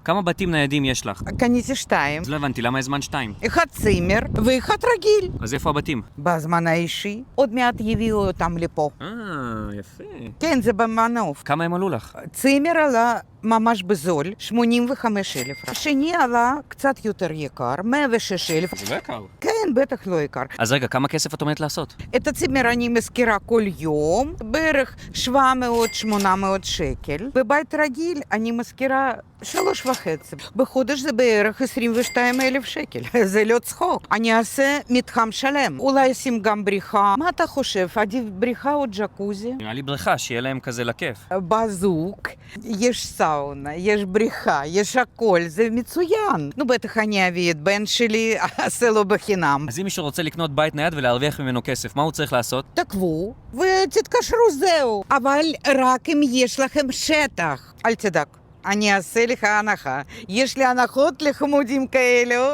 כמה בתים ניידים יש לך? קניתי 2, אז לא הבנתי, למה הזמן 2? אחד צימר ואחד רגיל. אז איפה הבתים? בזמן האישי, עוד מעט יביאו אותם לפה. יפה. כן, זה במנוף. כמה הם עלו לך? צימר עלה ממש בזול, 85,000. השני עלה קצת יותר יקר, 106,000. זה לא יקר. כן, בטח לא יקר. אז רגע, כמה כסף את עומדת לעשות? את הצימר אני מזכירה כל יום, בערך 700-800 שקל. בבית רגיל אני מזכירה 3.5. בחודש זה בערך 22,000 שקל. זה לא צחוק. אני אעשה מתחם שלם. אולי אשים גם בריכה. מה אתה חושב? עדיף בריכה או ג'קוזי? נראה לי בריכה, שיהיה להם כזה לכיף. בזוק, יש סאונה, יש בריכה, יש הכל, זה מצוין. נו, בטח אני אביא את בן שלי, אעשה לו בחינם. אז אם מישהו רוצה לקנות בית נייד ולהרוויח ממנו כסף, מה הוא צריך לעשות? תקבו ותתקשרו, זהו. אבל רק אם יש לכם שטח. אל תדאג. אני אעשה לך הנחה. יש לי הנחות לחמודים כאלו.